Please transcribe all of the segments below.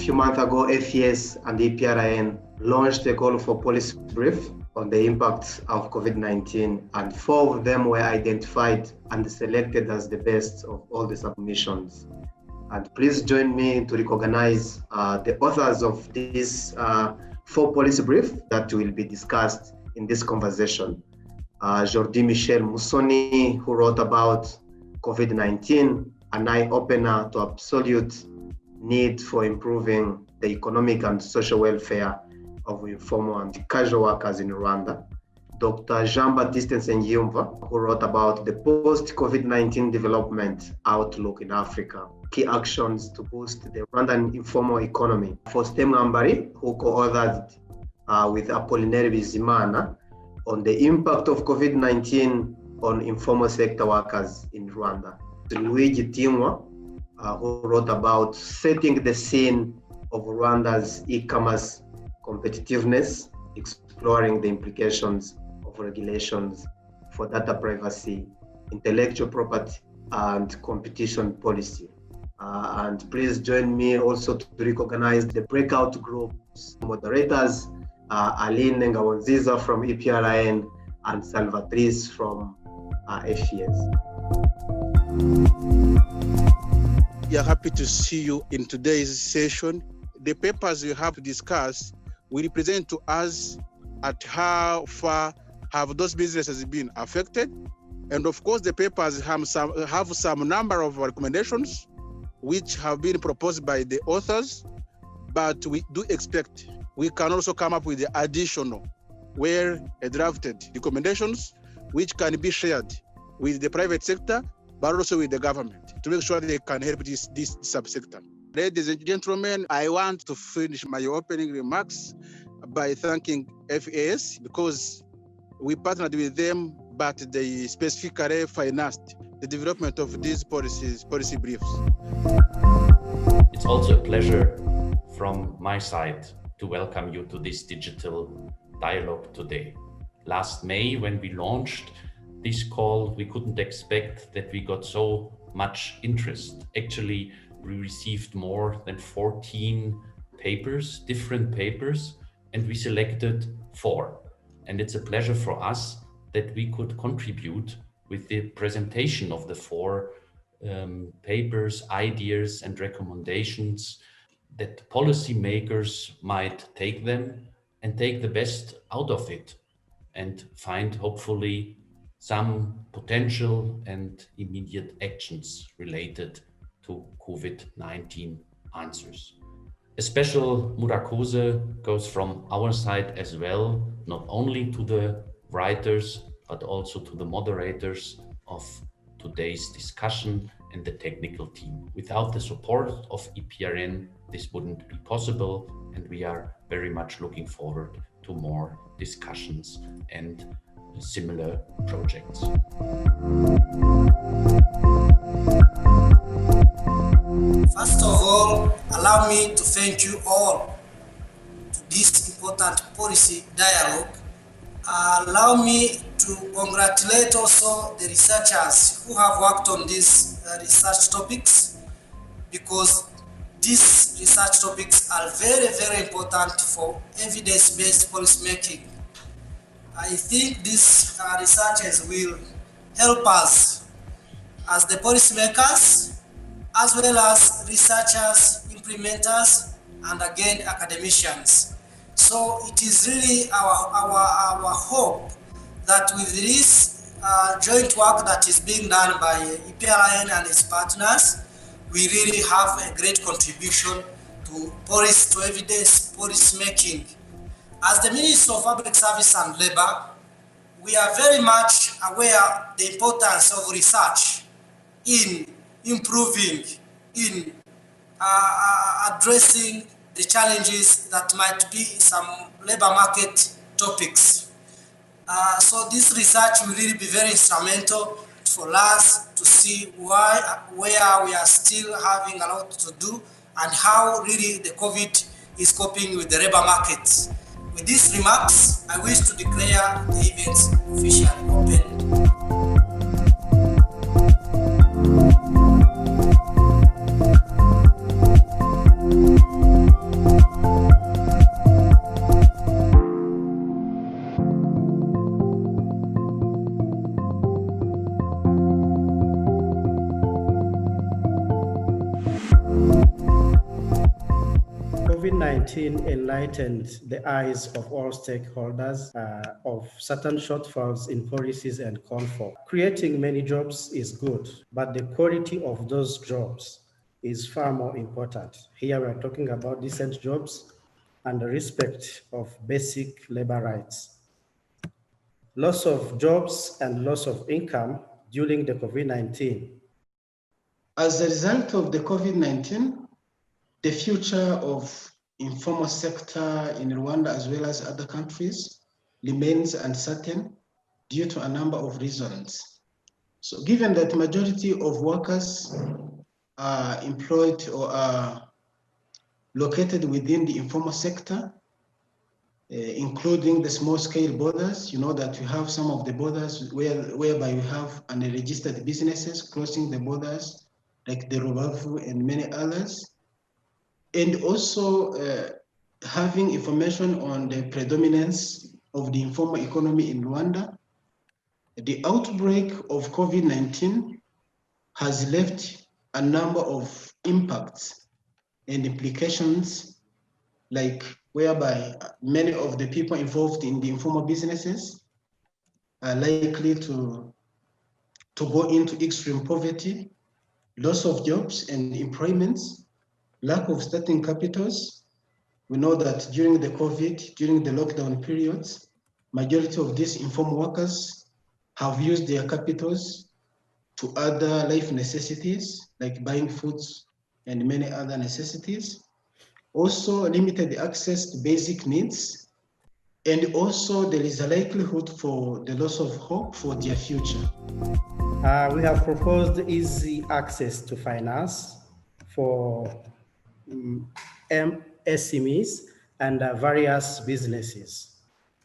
few months ago, FES and EPRIN launched a call for policy brief on the impacts of COVID-19, and 4 of them were identified and selected as the best of all the submissions. And please join me to recognize the authors of these 4 policy briefs that will be discussed in this conversation. Jordi Michel Musoni, who wrote about COVID-19, an eye-opener to absolute need for improving the economic and social welfare of informal and casual workers in Rwanda. Dr. Jean-Baptiste Nsengiyumva, who wrote about the post-COVID-19 development outlook in Africa, key actions to boost the Rwandan informal economy. Faustin Mwambari, who co-authored with Apollinaire Bizimana on the impact of COVID-19 on informal sector workers in Rwanda. Luigi Timwa, who wrote about setting the scene of Rwanda's e-commerce competitiveness, exploring the implications of regulations for data privacy, intellectual property, and competition policy. And please join me also to recognize the breakout groups moderators, Aline Ngawonziza from EPRIN and Salvatrice from FES. We are happy to see you in today's session. The papers we have to discuss will present to us at how far have those businesses been affected. And of course, the papers have some number of recommendations which have been proposed by the authors, but we do expect we can also come up with the additional, well drafted recommendations which can be shared with the private sector, but also with the government to make sure they can help this subsector. Ladies and gentlemen, I want to finish my opening remarks by thanking FES because we partnered with them, but they specifically financed the development of these policy briefs. It's also a pleasure from my side to welcome you to this digital dialogue today. Last May, when we launched this call, we couldn't expect that we got so much interest. Actually, we received more than 14 papers, different papers, and we selected 4. And it's a pleasure for us that we could contribute with the presentation of the 4 papers, ideas, and recommendations that policymakers might take them and take the best out of it and find hopefully some potential and immediate actions related to COVID-19 answers. A special Murakose goes from our side as well, not only to the writers, but also to the moderators of today's discussion and the technical team. Without the support of EPRIN, this wouldn't be possible, and we are very much looking forward to more discussions and similar projects. First of all, allow me to thank you all to this important policy dialogue. Allow me to congratulate also the researchers who have worked on these research topics, because these research topics are very, very important for evidence-based policy making. I think these researchers will help us as the policymakers, as well as researchers, implementers, and again, academicians. So it is really our hope that with this joint work that is being done by EPRIN and its partners, we really have a great contribution to evidence policy making. As the Minister of Public Service and Labour, we are very much aware the importance of research in improving, in addressing the challenges that might be some labour market topics. So this research will really be very instrumental for us to see where we are still having a lot to do and how really the COVID is coping with the labour markets. With these remarks, I wish to declare the events officially open. COVID-19 enlightened the eyes of all stakeholders of certain shortfalls in policies and comfort. Creating many jobs is good, but the quality of those jobs is far more important. Here we are talking about decent jobs and the respect of basic labor rights. Loss of jobs and loss of income during the COVID-19. As a result of the COVID-19, the future of informal sector in Rwanda as well as other countries remains uncertain due to a number of reasons. So given that majority of workers are employed or are located within the informal sector, including the small-scale borders, you know that we have some of the borders whereby we have unregistered businesses crossing the borders, like the Rubavu and many others, and also having information on the predominance of the informal economy in Rwanda. The outbreak of COVID-19 has left a number of impacts and implications, like whereby many of the people involved in the informal businesses are likely to go into extreme poverty, loss of jobs and employments, lack of starting capitals. We know that during the COVID, during the lockdown periods, majority of these informal workers have used their capitals to other life necessities, like buying foods and many other necessities. Also limited access to basic needs, and also there is a likelihood for the loss of hope for their future. We have proposed easy access to finance for SMEs and various businesses.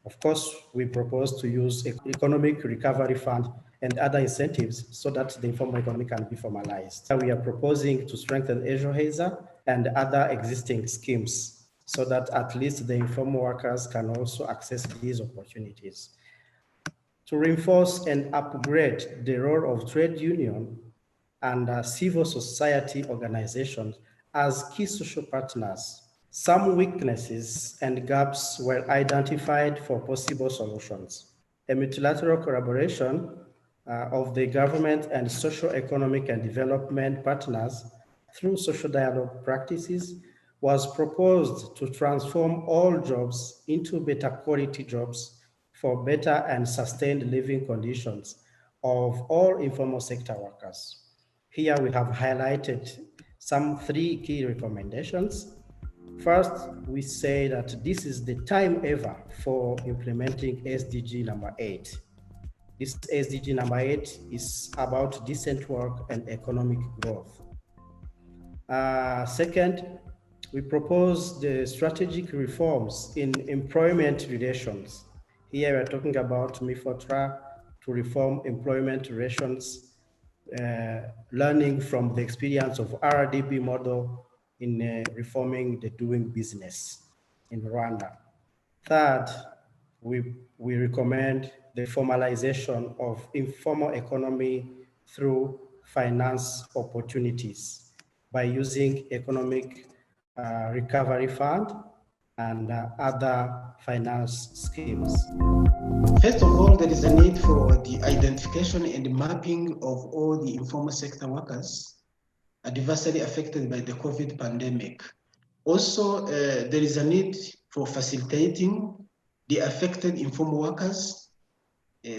Of course, we propose to use Economic Recovery Fund and other incentives so that the informal economy can be formalized. We are proposing to strengthen Ejoheza and other existing schemes so that at least the informal workers can also access these opportunities. To reinforce and upgrade the role of trade union and civil society organizations as key social partners, some weaknesses and gaps were identified for possible solutions. A multilateral collaboration of the government and socio-economic and development partners through social dialogue practices was proposed to transform all jobs into better quality jobs for better and sustained living conditions of all informal sector workers. Here we have highlighted some 3 key recommendations. First, we say that this is the time ever for implementing SDG number 8. This SDG number 8 is about decent work and economic growth. Second, we propose the strategic reforms in employment relations. Here we're talking about MIFOTRA to reform employment relations, learning from the experience of RDB model in reforming the doing business in Rwanda. Third, we recommend the formalization of informal economy through finance opportunities by using Economic Recovery Fund and other finance schemes. First of all, there is a need for the identification and mapping of all the informal sector workers adversely affected by the COVID pandemic. Also, there is a need for facilitating the affected informal workers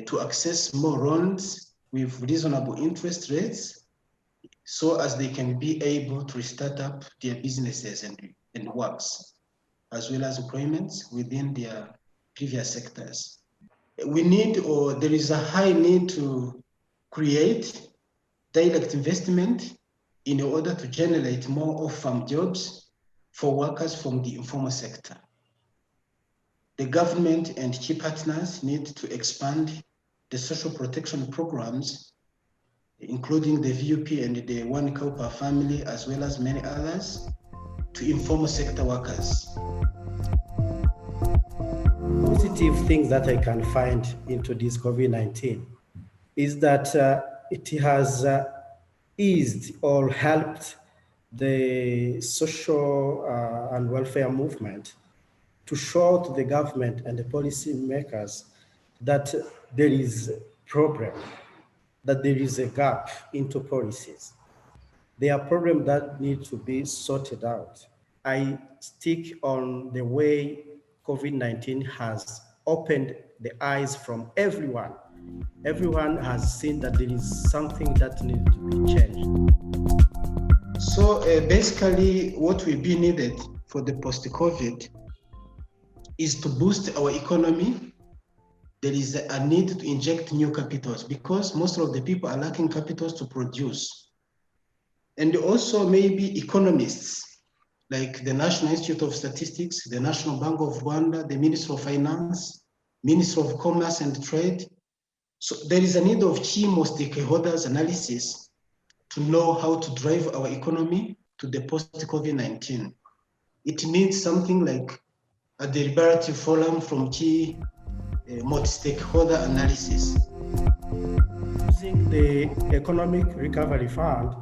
to access more loans with reasonable interest rates so as they can be able to start up their businesses and works, as well as employments within their previous sectors. We need, or there is a high need to create direct investment in order to generate more off-farm jobs for workers from the informal sector. The government and key partners need to expand the social protection programs, including the VUP and the One Cow Per Family, as well as many others, to informal sector workers. Positive things that I can find into this COVID-19 is that it has eased or helped the social and welfare movement to show to the government and the policy makers that there is a problem, that there is a gap into policies. There are problems that need to be sorted out. I stick on the way COVID-19 has opened the eyes from everyone. Everyone has seen that there is something that needs to be changed. So basically what will be needed for the post-COVID is to boost our economy. There is a need to inject new capitals because most of the people are lacking capitals to produce. And also maybe economists like the National Institute of Statistics, the National Bank of Rwanda, the Ministry of Finance, Ministry of Commerce and Trade. So there is a need of key stakeholders analysis to know how to drive our economy to the post-COVID-19. It needs something like a deliberative forum from key multi-stakeholder analysis. Using the Economic Recovery Fund,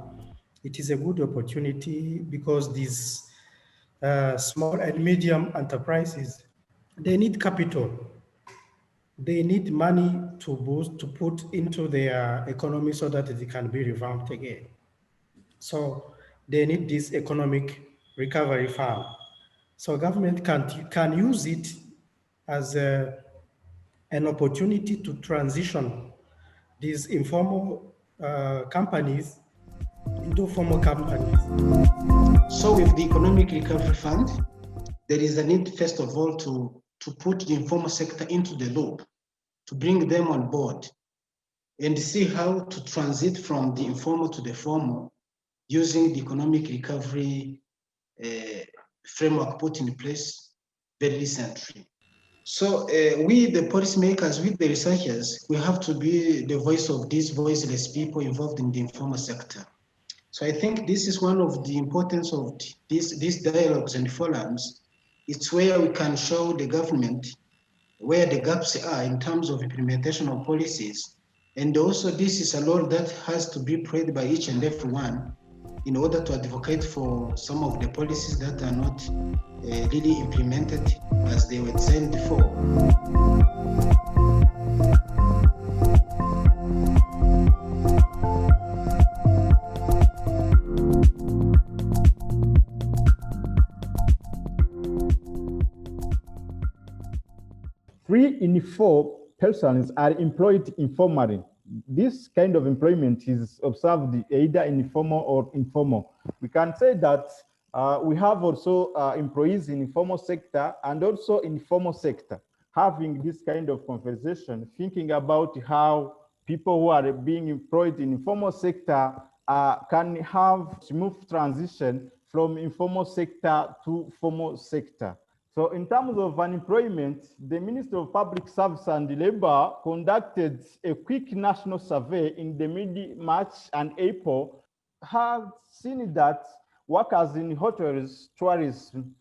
it is a good opportunity because these small and medium enterprises, they need capital. They need money to boost, to put into their economy so that it can be revamped again. So they need this Economic Recovery Fund. So government can use it as an opportunity to transition these informal companies into formal companies. So with the Economic Recovery Fund, there is a need, first of all, to put the informal sector into the loop, to bring them on board and see how to transit from the informal to the formal using the economic recovery framework put in place very recently. So we, the policymakers, with the researchers, we have to be the voice of these voiceless people involved in the informal sector. So I think this is one of the importance of these dialogues and forums. It's where we can show the government where the gaps are in terms of implementation of policies. And also this is a role that has to be played by each and every one in order to advocate for some of the policies that are not really implemented as they were designed before. Three in four persons are employed informally. This kind of employment is observed either informal or informal. We can say that we have also employees in informal sector and also informal sector having this kind of conversation, thinking about how people who are being employed in informal sector can have smooth transition from informal sector to formal sector. So in terms of unemployment, the Ministry of Public Service and Labor conducted a quick national survey in the mid-March and April, have seen that workers in hotels, tourism,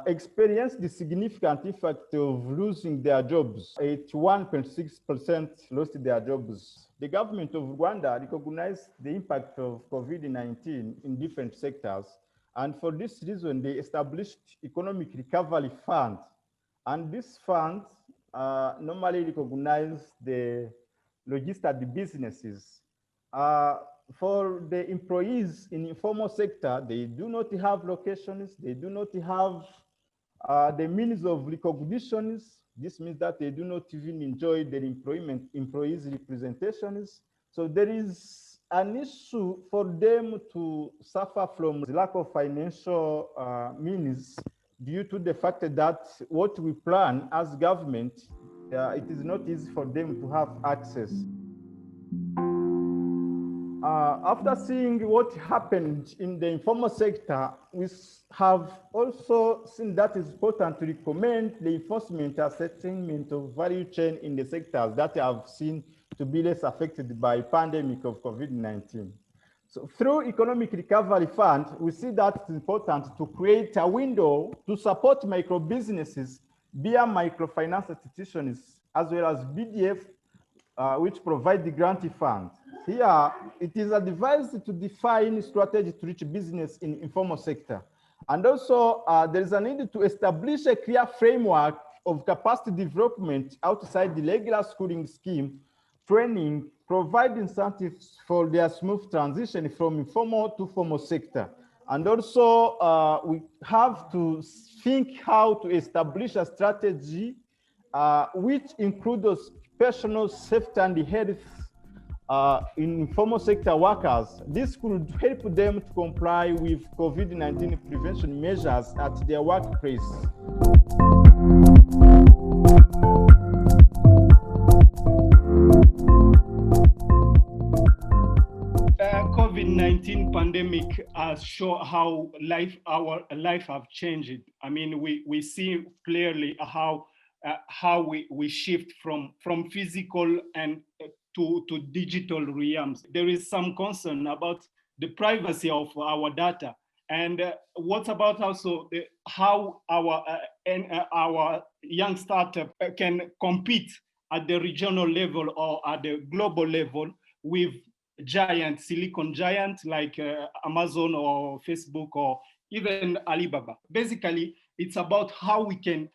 experienced the significant effect of losing their jobs. 81.6% lost their jobs. The government of Rwanda recognized the impact of COVID-19 in different sectors. And for this reason, they established Economic Recovery Fund. And this fund normally recognizes the registered businesses. For the employees in informal sector, they do not have locations, they do not have the means of recognitions. This means that they do not even enjoy their employees' representations. So there is an issue for them to suffer from the lack of financial means due to the fact that what we plan as government, it is not easy for them to have access. After seeing what happened in the informal sector, we have also seen that it's important to recommend the enforcement and settlement of value chain in the sectors that have seen to be less affected by pandemic of COVID-19. So through Economic Recovery Fund, we see that it's important to create a window to support micro businesses via microfinance institutions, as well as BDF, which provide the grantee fund. Here, it is advised to define strategy to reach business in informal sector. And also, there is a need to establish a clear framework of capacity development outside the regular schooling scheme, training, provide incentives for their smooth transition from informal to formal sector. And also, we have to think how to establish a strategy which includes personal safety and health in informal sector workers. This could help them to comply with COVID-19 prevention measures at their workplace. COVID-19 pandemic has shown how our life have changed. I mean, we see clearly how we shift from physical and to digital realms. There is some concern about the privacy of our data. And what about also how our young startup can compete at the regional level or at the global level with silicon giants like Amazon or Facebook or even Alibaba. Basically, it's about how we can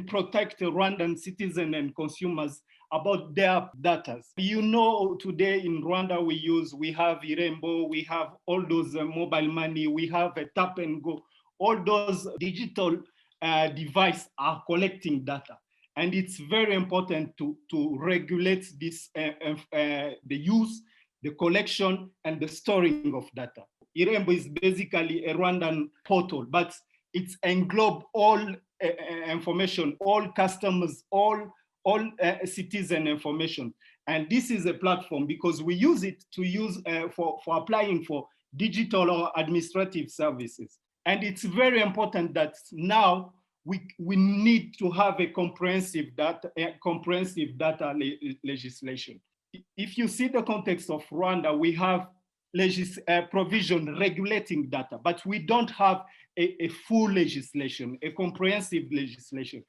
protect Rwandan citizens and consumers about their data. You know, today in Rwanda, we have Irembo, we have all those mobile money, we have a tap and go. All those digital devices are collecting data. And it's very important to regulate this, the use, the collection, and the storing of data. Irembo is basically a Rwandan portal, but it's englobe all information, all customers, all citizen information. And this is a platform because we use it to use for applying for digital or administrative services. And it's very important that now we need to have a comprehensive data legislation. If you see the context of Rwanda, we have provision regulating data, but we don't have a full legislation, a comprehensive legislation.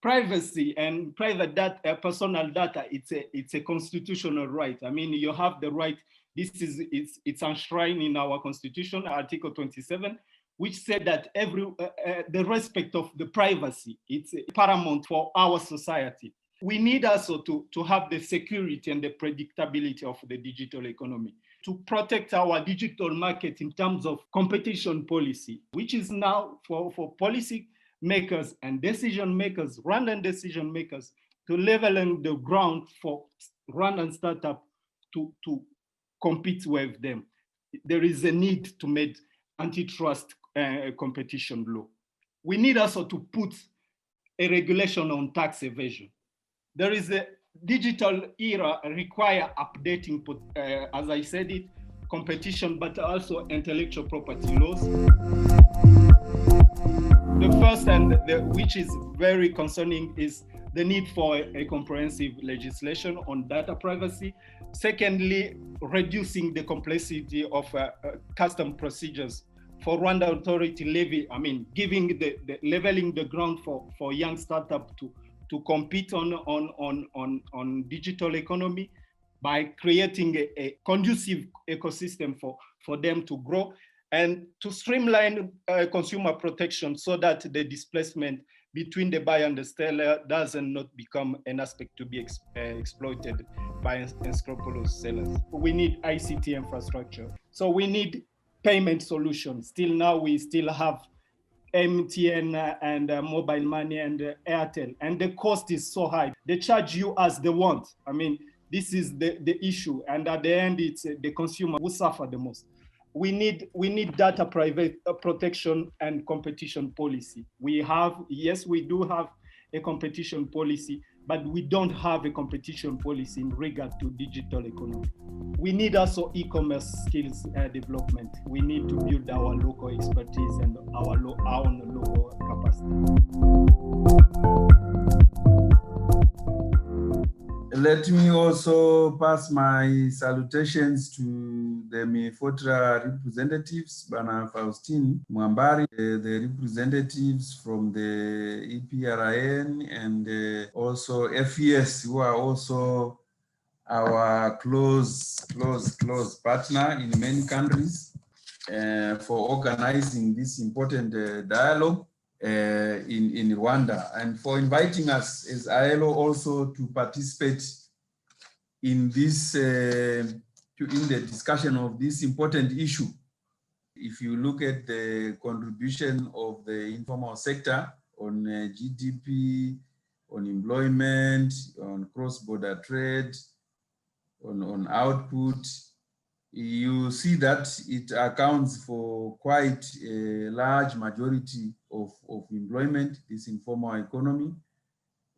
Privacy and private data, personal data, it's a constitutional right. I mean, you have the right. It's enshrined in our constitution, Article 27, which said that the respect of the privacy, it's paramount for our society. We need also to have the security and the predictability of the digital economy, to protect our digital market in terms of competition policy, which is now for policy makers and decision makers, Rwandan decision makers, to leveling the ground for Rwandan startup to compete with them. There is a need to make antitrust competition law. We need also to put a regulation on tax evasion. There is a digital era require updating, as I said it, competition, but also intellectual property laws. The first and which is very concerning is the need for a comprehensive legislation on data privacy. Secondly, reducing the complexity of custom procedures for Rwanda Authority levy. I mean, giving leveling the ground for young startup to compete on digital economy by creating a conducive ecosystem for them to grow, and to streamline consumer protection so that the displacement between the buyer and the seller does not become an aspect to be exploited by unscrupulous sellers. We need ICT infrastructure. So we need payment solutions. Still now, we still have MTN and mobile money and Airtel, and the cost is so high. They charge you as they want. I mean, this is the issue, and at the end, it's the consumer who suffer the most. We need data protection and competition policy. We do have a competition policy, but we don't have a competition policy in regard to digital economy. We need also e-commerce skills development. We need to build our local expertise and our own local capacity. Let me also pass my salutations to the Mifotra representatives, Bana Faustin Mwambari, the representatives from the EPRIN and also FES, who are also our close partner in many countries for organizing this important dialogue in Rwanda, and for inviting us as ILO also to participate in this in the discussion of this important issue. If you look at the contribution of the informal sector on GDP, on employment, on cross-border trade, on output, you see that it accounts for quite a large majority of employment, this informal economy.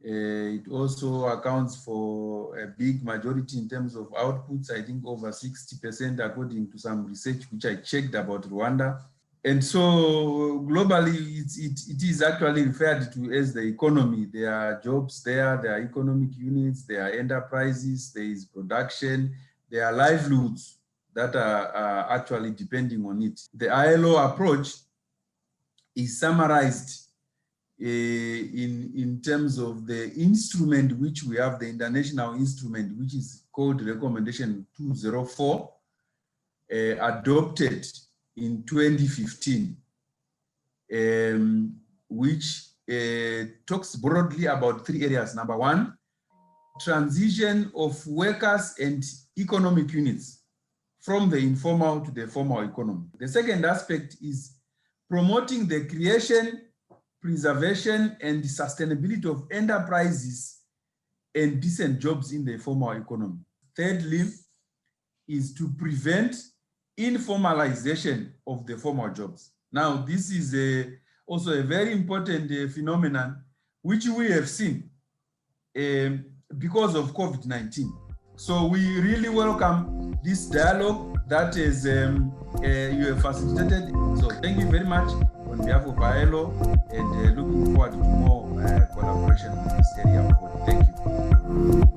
It also accounts for a big majority in terms of outputs, I think over 60% according to some research which I checked about Rwanda. And so globally, it is actually referred to as the economy. There are jobs there, there are economic units, there are enterprises, there is production, there are livelihoods that are actually depending on it. The ILO approach is summarized in terms of the instrument which we have, the international instrument, which is called Recommendation 204, adopted in 2015, which talks broadly about 3 areas. Number 1, transition of workers and economic units from the informal to the formal economy. The second aspect is promoting the creation, preservation, and sustainability of enterprises and decent jobs in the formal economy. Thirdly, is to prevent informalization of the formal jobs. Now, this is also a very important phenomenon which we have seen because of COVID-19. So we really welcome this dialogue that is you have facilitated. So thank you very much on behalf of ILO, and looking forward to more collaboration in this area. Thank you.